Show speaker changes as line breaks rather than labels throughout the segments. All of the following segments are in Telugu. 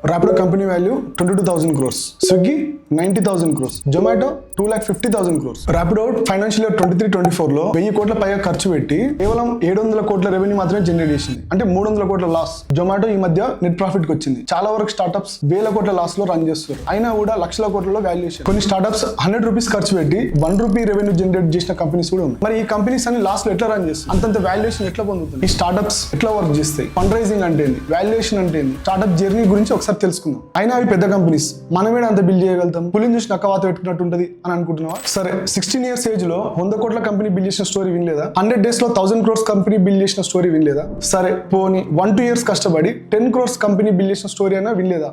Rapido company value 22,000 crores. Swiggy 90,000 crores. Zomato 2,50,000 crores. Rapido financial year 23-24 లో 1000 కోట్ల పైగా ఖర్చు పెట్టి కేవలం 700 కోట్ల రెవెన్యూ మాత్రమే జనరేట్ చేసింది. అంటే 300 కోట్ల లాస్. జొమాటో ఈ మధ్య నెట్ ప్రాఫిట్ కి వచ్చింది. చాలా వరకు స్టార్ట్అప్స్ 1000 కోట్ల లాస్ లో రన్ చేస్తారు. అయినా కూడా లక్షల కోట్లలో వాల్యుయేషన్. కొన్ని స్టార్ట్అప్స్ 100 రూపీస్ ఖర్చు పెట్టి 1 రూపీ రెవెన్యూ జనరేట్ చేసిన కంపెనీస్ కూడా ఉన్నాయి. మరి ఈ కంపెనీస్ అన్ని లాస్ లో ఎట్లా రన్ చేస్తాయి? అంతంత వాల్యుయేషన్ ఎట్లా పొందుతుంది? ఈ స్టార్ట్అప్స్ ఎట్లా వర్క్ చేస్తాయి? ఫండ్ రైజింగ్ అంటే ఏంది? వాల్యుయేషన్ అంటే ఏంది? స్టార్ట్అప్ జర్నీ గురించి ఒకసారి తెలుసుకుందాం. అయినా అవి పెద్ద కంపెనీస్, మనమే అంత బిల్డ్ చేయగలుగుతాం? పులిని చూసి నక్కవాత పెట్టుకున్నట్టు ఉంటది అని అనుకుంటున్నావా? సరే, 16 years ఏజ్ లో 100 కోట్ల కంపెనీ బిల్డ్ చేసిన స్టోరీ వినలేదా? 100 days లో 1000 crores కంపెనీ బిల్డ్ చేసిన స్టోరీ వినలేదా? సరే పోనీ 1-2 years కష్టపడి 10 crores కంపెనీ బిల్డ్ చేసిన స్టోరీ అయినా వినలేదా?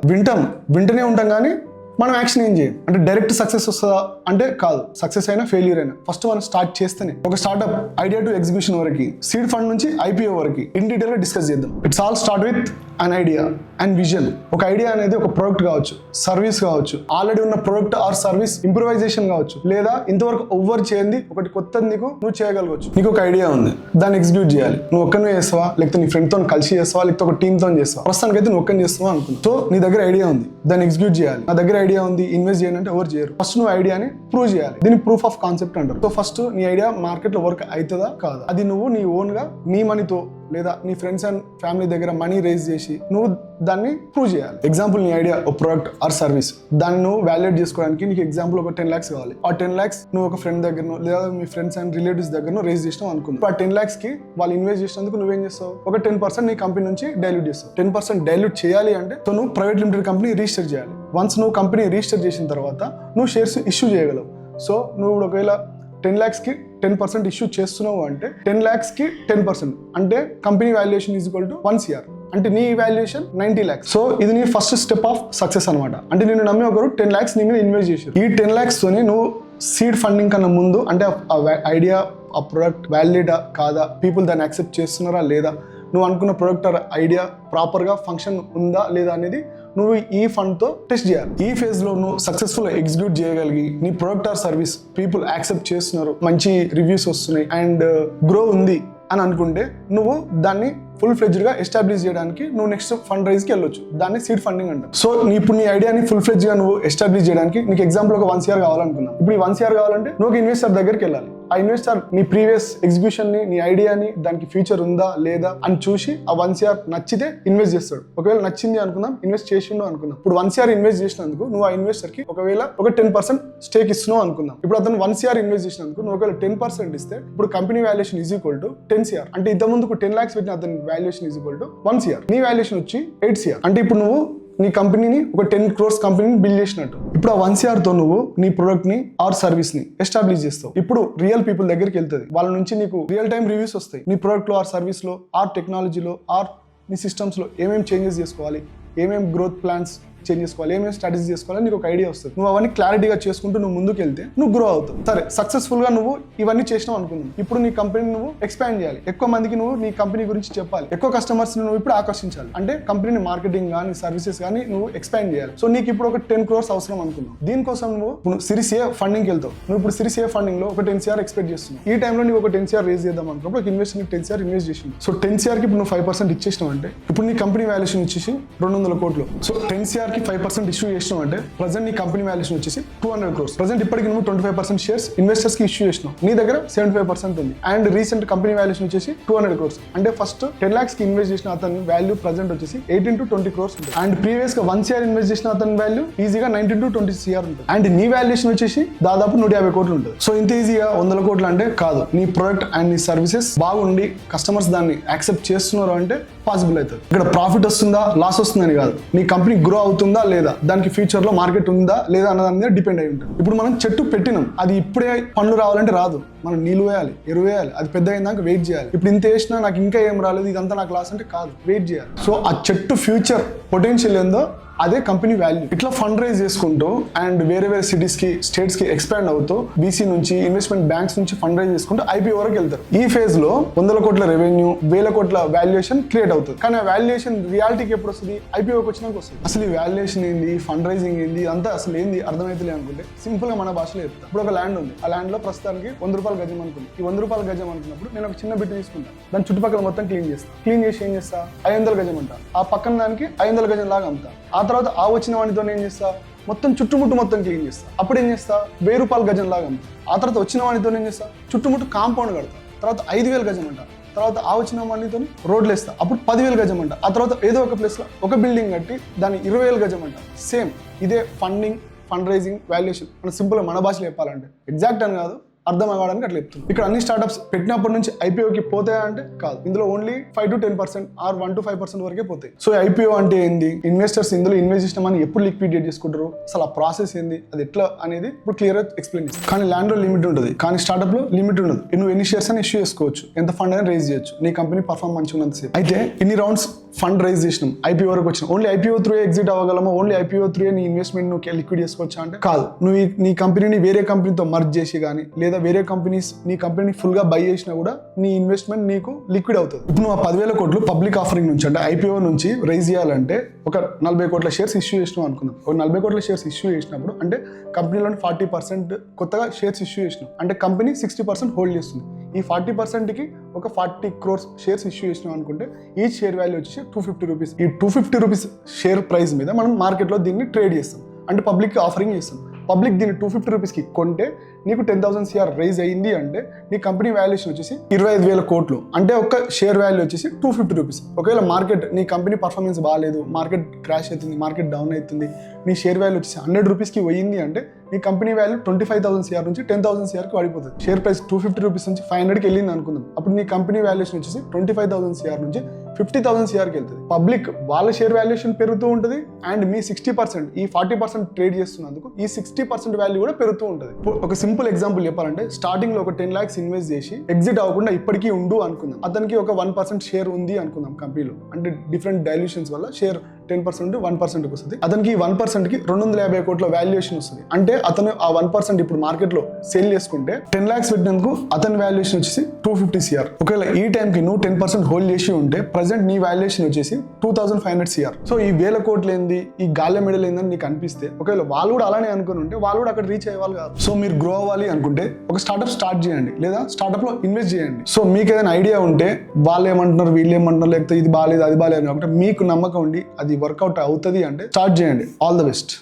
వింటనే ఉంటాం కానీ మనం యాక్షన్ ఏం చేయం. అంటే డైరెక్ట్ సక్సెస్ వస్తుందా అంటే కాదు. సక్సెస్ అయినా ఫెయిల్యూర్ అయినా ఫస్ట్ మనం స్టార్ట్ చేస్తేనే. ఒక స్టార్ట్అప్ ఐడియా టు ఎగ్జిక్యూషన్ వరకు, సీడ్ ఫండ్ నుంచి IPO వరకు ఇన్ డీటెయిల్ గా డిస్కస్ చేద్దాం. It's all start with an idea and vision. ఒక ఐడియా అనేది ఒక ప్రొడక్ట్ కావచ్చు, సర్వీస్ కావచ్చు, ఆల్రెడీ ఉన్న ప్రొడక్ట్ ఆర్ సర్వీస్ ఇంప్రూవైజేషన్ కావచ్చు, లేదా ఇంతవరకు ఎవ్వరు చేయండి ఒకటి కొత్తది నువ్వు చేయగలగవచ్చు. నీకు ఒక ఐడియా ఉంది, దాన్ని ఎగ్జిక్యూట్ చేయాలి. నువ్వు ఒక్కనే చేస్తావా, లేకపోతే నీ ఫ్రెండ్ తో కలిసి చేస్తావా, లేకపోతే ఒక టీమ్ తో చేస్తావా? ప్రస్తుతానికి అయితే నువ్వు ఒక్కని చేస్తావా అనుకున్నా. సో నీ దగ్గర ఐడియా ఉంది, దాన్ని ఎగ్జిక్యూట్ చేయాలి. నా దగ్గర ఐడియా ఉంది, ఇన్వెస్ట్ చేయండి అంటే ఎవరు చేయరు. ఫస్ట్ నువ్వు ఐడియాని ప్రూవ్ చేయాలి. దీన్ని ప్రూఫ్ ఆఫ్ కాన్సెప్ట్ అంటారు. సో ఫస్ట్ నీ ఐడియా మార్కెట్ లో వర్క్ అవుతుందా కాదా, అది నువ్వు నీ ఓన్ గా నీ మనీతో లేదా నీ ఫ్రెండ్స్ అండ్ ఫ్యామిలీ దగ్గర మనీ రేజ్ చేసి నువ్వు దాన్ని ప్రూవ్ చేయాలి. ఎగ్జాంపుల్, నీ ఐడియా ఒక ప్రొడక్ట్ ఆర్ సర్వీస్, దాన్ని నువ్వు వాల్యుయేట్ చేసుకోవడానికి నీకు ఎగ్జాంపుల్ ఒక 10 lakhs కావాలి. ఆ 10 lakhs నువ్వు ఒక ఫ్రెండ్ దగ్గర లేదా మీ ఫ్రెండ్స్ అండ్ రిలేటివ్స్ దగ్గర రేజ్ చేసినావు అనుకుంది. ఆ 10 lakhs కి వాళ్ళు ఇన్వెస్ట్ చేసినందుకు నువ్వేం చేస్తావు? ఒక 10% నీ కంపెనీ నుంచి డైల్యూట్ చేస్తావు. 10% డైల్యూట్ చేయాలి అంటే నువ్వు ప్రైవేట్ లిమిటెడ్ కంపెనీ రిజిస్టర్ చేయాలి. వన్స్ నువ్వు కంపెనీ రిజిస్టర్ చేసిన తర్వాత నువ్వు షేర్స్ ఇష్యూ చేయగలవు. సో నువ్వు ఒకవేళ 10 lakhs కి 10% ఇష్యూ చేస్తున్నావు అంటే 10 lakhs కి 10% అంటే company valuation is equal to 1 crore. అంటే నీ వాల్యుయేషన్ 90 lakhs. సో ఇది నీ ఫస్ట్ స్టెప్ ఆఫ్ సక్సెస్ అనమాట. అంటే నేను నమ్మి ఒకరు 10 lakhs నీ మీద ఇన్వెస్ట్ చేశారు. ఈ 10 lakhs తోని నువ్వు సీడ్ ఫండింగ్ కన్నా ముందు, అంటే ఐడియా ఆ ప్రొడక్ట్ వ్యాలిడేటా కాదా, పీపుల్ దాన్ని యాక్సెప్ట్ చేస్తున్నారా లేదా, నువ్వు అనుకున్న ప్రొడక్ట్ ఆర్ ఐడియా ప్రాపర్గా ఫంక్షన్ ఉందా లేదా అనేది నువ్వు ఈ ఫండ్ తో టెస్ట్ చేయాలి. ఈ ఫేజ్ లో నువ్వు సక్సెస్ఫుల్ ఎగ్జిక్యూట్ చేయగలిగి నీ product or service people accept చేస్తున్నారు, మంచి రివ్యూస్ వస్తున్నాయి అండ్ గ్రో ఉంది అని అనుకుంటే నువ్వు దాన్ని ఫుల్ ఫ్లెడ్జ్డ్ గా ఎస్టాబ్లిష్ చేయడానికి నువ్వు నెక్స్ట్ ఫండ్ రైజ్ కి వెళ్ళొచ్చు. దాన్ని సీడ్ ఫండింగ్ అంటారు. సో ఇప్పుడు నీ ఐడియాని ఫుల్ ఫ్లెడ్జ్ గా నువ్వు ఎస్టాబ్లిష్ చేయడానికి నీకు ఎగ్జాంపుల్ ఒక 1 crore కావాలనుకున్నావు. ఇప్పుడు ఈ 1 crore కావాలంటే నువ్వు ఇన్వెస్టర్ దగ్గరికి వెళ్ళాలి. ఆ ఇన్వెస్టర్ నీ ప్రీవియస్ ఎగ్జిక్యూషన్ ని, నీ ఐడియాని, దానికి ఫ్యూచర్ ఉందా లేదా అని చూసి ఆ 1 crore నచ్చితే ఇన్వెస్ట్ చేస్తాడు. ఒకవేళ నచ్చింది అనుకుందాం, ఇన్వెస్ట్ చేసిండు అనుకుందాం. ఇప్పుడు 1 crore ఇన్వెస్ట్ చేసినందుకు నువ్వు ఆ ఇన్వెస్టర్ కి ఒకవేళ ఒక 10% స్టేక్ ఇస్తున్నావు అనుకుందాం. ఇప్పుడు అతను 1 crore ఇన్వెస్ట్ చేసినందుకు నువ్వు ఒకవేళ 10% ఇస్తే ఇప్పుడు company valuation is equal to 10 crore. అంటే ఇంత ముందుకు 10 lakhs పెట్టిన అతని valuation is equal to 1 crore. నీ వాల్యుయేషన్ వచ్చి 8 crore. అంటే ఇప్పుడు నువ్వు నీ కంపెనీని ఒక 10 crores కంపెనీని బిల్డ్ చేసినట్టు. ఇప్పుడు ఆ 1 crore తో నువ్వు నీ ప్రొడక్ట్ ని ఆర్ సర్వీస్ ని ఎస్టాబ్లిష్ చేస్తావు. ఇప్పుడు రియల్ పీపుల్ దగ్గరికి వెళ్తుంది. వాళ్ళ నుంచి నీకు రియల్ టైం రివ్యూస్ వస్తాయి. నీ ప్రొడక్ట్ లో ఆర్ సర్వీస్ లో ఆర్ టెక్నాలజీలో ఆర్ నీ సిస్టమ్స్ లో ఏమేమి చేంజెస్ చేసుకోవాలి, ఏమేమి గ్రోత్ ప్లాన్స్ చేంజ్ చేసుకోవాలి, ఏమేమి స్ట్రాటజీ చేసుకోవాలి నీకు ఒక ఐడియా వస్తుంది. నువ్వు అవన్నీ క్లారిటీగా చేసుకుంటూ నువ్వు ముందుకు వెళ్తే నువ్వు గ్రో అవుతావు. సరే, సక్సెస్ఫుల్ గా నువ్వు ఇవన్నీ చేసినావు అనుకుందాం. ఇప్పుడు నీ కంపెనీ నువ్వు ఎక్స్పాండ్ చేయాలి. ఎక్కువ మందికి నువ్వు నీ కంపెనీ గురించి చెప్పాలి. ఎక్కువ కస్టమర్స్ నువ్వు ఇప్పుడు ఆకర్షించాలి. అంటే కంపెనీ మార్కెటింగ్ కానీ సర్వీసెస్ కానీ నువ్వు ఎక్స్పాండ్ చేయాలి. సో నీకు ఇప్పుడు ఒక 10 crores అవసరం అనుకున్నావు. దీనికోసం నువ్వు సిరీస్ ఏ ఫండింగ్ వెళ్తావు. నువ్వు ఇప్పుడు సిరీస్ ఏ ఫండింగ్ లో ఒక 10 crore ఎక్స్పెక్ట్ చేస్తున్నావు. ఈ టైంలో నీకు ఒక 10 crore రేజ్ చేద్దాం అనుకున్నప్పుడు ఒక ఇన్వెస్టర్ నీకు 10 crore ఇన్వెస్ట్ చేసింది. సో 10 crore కి ఇప్పుడు నువ్వు 5% ఇచ్చేసినావు అంటే ఇప్పుడు నీ కంపెనీ వాల్యుయేషన్ వచ్చేసి 200 కోట్లు. సో 10 crore కి 5% ఇష్యూ చేసినావు అంటే ప్రజెంట్ నీ కంపెనీ వాల్యుయేషన్ వచ్చేసి 200 crores. ప్రజెంట్ ఇప్పటికి నువ్వు 25% షేర్స్ ఇన్వెస్టర్స్ కి ఇష్యూ చేసినావు. నీ దగ్గర 75% ఉంది. అండ్ రీసెంట్ కంపెనీ వాల్యుయేషన్ వచ్చేసి 200 crores. అంటే ఫస్ట్ 10 lakhs కి ఇన్వెస్ట్ చేసిన అతని వాల్యూ ప్రజెంట్ వచ్చేసి 18 to 20 crores ఉంటుంది. అండ్ ప్రీవియస్ గా 1 crore ఇన్వెస్ట్ చేసిన అతని వాల్యూ ఈజీగా 19 to 20 crore ఉంటుంది. అండ్ నీ వాల్యుయేషన్ వచ్చేసి దాదాపు 150 కోట్లు ఉంటుంది. సో ఇంత ఈజీగా 100 కోట్లు అంటే కాదు. నీ ప్రొడక్ట్ అండ్ నీ సర్వీసెస్ బాగుండి కస్టమర్స్ దాన్ని యాక్సెప్ట్ చేస్తున్నారు అంటే పాసిబుల్ అవుతుంది. ఇక్కడ ప్రాఫిట్ వస్తుందా లాస్ వస్తుందని కాదు, నీ కంపెనీ గ్రో అవుతుందా లేదా, దానికి ఫ్యూచర్ లో మార్కెట్ ఉందా లేదా అన్న దాని మీద డిపెండ్ అయి ఉంటుంది. ఇప్పుడు మనం చెట్టు పెట్టినాం, అది ఇప్పుడే పండ్లు రావాలంటే రాదు. మనం నీళ్ళు వేయాలి, ఎరువు వేయాలి, అది పెద్ద అయిందాక వెయిట్ చేయాలి. ఇప్పుడు ఇంత వేసినా నాకు ఇంకా ఏం రాలేదు, ఇదంతా నాకు లాస్ అంటే కాదు, వెయిట్ చేయాలి. సో ఆ చెట్టు ఫ్యూచర్ పొటెన్షియల్ ఏందో అదే కంపెనీ వాల్యూ. ఇట్లా ఫండ్ రైజ్ చేసుకుంటూ అండ్ వేరే వేరే సిటీస్ కి స్టేట్స్ కి ఎక్స్పాండ్ అవుతూ బీసీ నుంచి ఇన్వెస్ట్మెంట్ బ్యాంక్స్ నుంచి ఫండ్ రైజ్ చేసుకుంటూ IPO వరకు వెళ్తారు. ఈ ఫేజ్ లో 100 కోట్ల రెవెన్యూ, 1000 కోట్ల వాల్యుయేషన్ క్రియేట్ అవుతుంది. కానీ ఆ వాల్యుయేషన్ రియాలిటీకి ఎప్పుడు వస్తుంది? IPOకి వచ్చినాక వస్తుంది. అసలు ఈ వాల్యుయేషన్ ఏంది, ఫండ్ రైజింగ్ ఏంది, అంతా అసలు ఏంది అర్థమైతే అనుకుంటే సింపుల్ గా మన భాషలో చెప్తా. ఇప్పుడు ఒక ల్యాండ్ ఉంది, ఆ ల్యాండ్ లో ప్రస్తుతానికి 100 రూపాయల గజం అనుకుంది. ఈ 100 రూపాయల గజం అనుకున్నప్పుడు నేను ఒక చిన్న బిట్ తీసుకుంటాను, దాని చుట్టుపక్కల మొత్తం క్లీన్ చేస్తా. క్లీన్ చేసి ఏం చేస్తా? 500 గజం అంటా. ఆ పక్కన దానికి 500 గజం లాగా అమ్ముతా. ఆ తర్వాత ఆ వచ్చిన వాటితో ఏం చేస్తా, మొత్తం చుట్టుముట్టు మొత్తం క్లీన్ చేస్తా. అప్పుడు ఏం చేస్తా, 1000 రూపాయల గజం లాగా అమ్ముతా. ఆ తర్వాత వచ్చిన వాటితో ఏం చేస్తా, చుట్టుముట్టు కాంపౌండ్ కడతా. తర్వాత 5000 గజం అంట. తర్వాత ఆ వచ్చిన వాటితో రోడ్లు వేస్తా. అప్పుడు 10,000 గజం అంట. ఆ తర్వాత ఏదో ఒక ప్లేస్లో ఒక బిల్డింగ్ కట్టి దాన్ని 20,000 గజం అంట. సేమ్ ఇదే ఫండ్ రైజింగ్, వాల్యుయేషన్. మన సింపుల్ మన భాషలో చెప్పాలంటే, ఎగ్జాక్ట్ అని కాదు, అర్థం అవ్వడానికి అట్లా చెప్తుంది. ఇక్కడ అన్ని స్టార్ట్అప్స్ పెట్టినప్పటి నుంచి ఐపీఓకి పోతాయా అంటే కాదు. ఇందులో ఓన్లీ 5 to 10% ఆర్ 1 to 5% వరకే పోతాయి. సో ఐపీఓ అంటే ఏంది, ఇన్వెస్టర్స్ ఇందులో ఇన్వెస్ట్ చేసిన మనీ ఎప్పుడు లిక్విడేట్ చేసుకుంటారు, అసలు ఆ ప్రాసెస్ ఏంది, అది ఎట్లా అనేది ఇప్పుడు క్లియర్ గా ఎక్స్ప్లెయిన్ చేస్తాను. కానీ ల్యాండ్ లో లిమిట్ ఉంటుంది, కానీ స్టార్ట్అప్ లో లిమిట్ ఉండదు. నువ్వు ఎన్ని షేర్స్ అని ఇష్యూ చేసుకోవచ్చు, ఎంత ఫండ్ అయినా రేజ్ చేయొచ్చు, నీ కంపెనీ పర్ఫార్మ్ మంచిగా ఉన్నంతసేపు. అయితే ఇన్ని రౌండ్స్ ఫండ్ రైజ్ చేసినాం, ఐపీఓ వరకు వచ్చినాం, ఓన్లీ ఐపీఓ త్రూ ఎగ్జిట్ అవ్వగలమా, ఓన్లీ ఐపీఓ త్రూ నీ ఇన్వెస్ట్మెంట్ నువ్వు లిక్విడ్ చేసుకోవచ్చా అంటే కాదు. నువ్వు నీ కంపెనీని వేరే కంపెనీతో మర్జ్ చేసి కానీ, లేదా వేరే కంపెనీస్ నీ కంపెనీని ఫుల్ గా బై చేసినా కూడా నీ ఇన్వెస్ట్మెంట్ నీకు లిక్విడ్ అవుతుంది. ఇప్పుడు నువ్వు 10,000 కోట్లు పబ్లిక్ ఆఫరింగ్ నుంచి అంటే ఐపీఓ నుంచి రైజ్ చేయాలంటే ఒక 40 కోట్ల షేర్స్ ఇష్యూ చేసినావు అనుకుందాం. ఒక 40 కోట్ల షేర్స్ ఇష్యూ చేసినప్పుడు అంటే కంపెనీలోని 40% కొత్తగా షేర్స్ ఇష్యూ చేసినావు అంటే కంపెనీ 60% హోల్డ్ చేస్తుంది. ఈ 40%కి ఒక 40 crores షేర్స్ ఇష్యూ చేసినాం అనుకుంటే ఈచ్ షేర్ వాల్యూ వచ్చేసి 250 రూపీస్. ఈ 250 రూపీస్ షేర్ ప్రైస్ మీద మనం మార్కెట్లో దీన్ని ట్రేడ్ చేస్తాం, అంటే పబ్లిక్ ఆఫరింగ్ చేస్తాం. పబ్లిక్ దీన్ని 250 రూపీస్కి కొంటే నీకు 10,000 CR రైజ్ అయింది అంటే నీ కంపెనీ వాల్యుయేషన్ వచ్చేసి 25,000 కోట్లు, అంటే ఒక షేర్ వాల్యూ వచ్చేసి 250 రూపీస్. ఒకవేళ మార్కెట్ నీ కంపెనీ పర్ఫార్మెన్స్ బాగాలేదు, మార్కెట్ క్రాష్ అవుతుంది, మార్కెట్ డౌన్ అవుతుంది, నీ షేర్ వాల్యూ వచ్చేసి 100 రూపీస్కి పోయింది అంటే నీ కంపెనీ వాల్యూ 25,000 CR నుంచి 10,000 CRకి పడిపోతుంది. షేర్ ప్రైస్ 250 రూపీస్ నుంచి 500కి వెళ్ళింది అనుకుందాం, అప్పుడు నీ కంపెనీ వాల్యుయేషన్ వచ్చేసి 25,000 CR నుంచి 50,000 CRకి వెళ్తుంది. పబ్లిక్ వాళ్ళ షేర్ వాల్యుయేషన్ పెరుగుతూ ఉంటుంది అండ్ మీ 60% ఈ 40% ట్రేడ్ చేస్తున్నందుకు ఈ 60% వాల్యూ కూడా పెరుగుతూ ఉంటుంది. ఒక సింపుల్ ఎగ్జాంపుల్ చెప్పాలంటే, స్టార్టింగ్ లో ఒక 10 lakhs ఇన్వెస్ట్ చేసి ఎగ్జిట్ అవ్వకుండా ఇప్పటికీ ఉండు అనుకుందాం. అతనికి ఒక 1% షేర్ ఉంది అనుకుందాం కంపెనీలో, అంటే డిఫరెంట్ డైల్యూషన్స్ వల్ల షేర్ 10% 1%కి వస్తుంది. అతనికి 1%కి 250 కోట్ల వాల్యుయేషన్ వస్తుంది. అంటే అతను ఆ 1% ఇప్పుడు మార్కెట్ లో సేల్ చేసుకుంటే 10 lakhs పెట్టినందుకు అతని వాల్యుయేషన్ వచ్చేసి 250 CR. ఒకవేళ ఈ టైంకి నువ్వు 10% హోల్డ్ చేసి ఉంటే ప్రెసెంట్ నీ వాల్యుయేషన్ వచ్చేసి 2,500 CR. సో ఈ 1000 కోట్లు ఏంది, ఈ గాలి మెడల్ ఏందని నీకు అనిపిస్తే, ఒకవేళ వాళ్ళు కూడా అలానే అనుకుని ఉంటే వాళ్ళు కూడా అక్కడ రీచ్ అయ్యేవాళ్ళు కాదు. సో మీరు గ్రో అవ్వాలి అనుకుంటే ఒక స్టార్ట్అప్ స్టార్ట్ చేయండి, లేదా స్టార్ట్అప్ లో ఇన్వెస్ట్ చేయండి. సో మీకు ఏదైనా ఐడియా ఉంటే వాళ్ళు ఏమంటున్నారు, వీళ్ళు ఏమంటున్నారు, లేకపోతే ఇది బాగాలేదు అది బాగాలేదు కాబట్టి మీకు నమ్మకం ఉండి అది వర్కౌట్ అవుతుంది అంటే స్టార్ట్ చేయండి. All the best.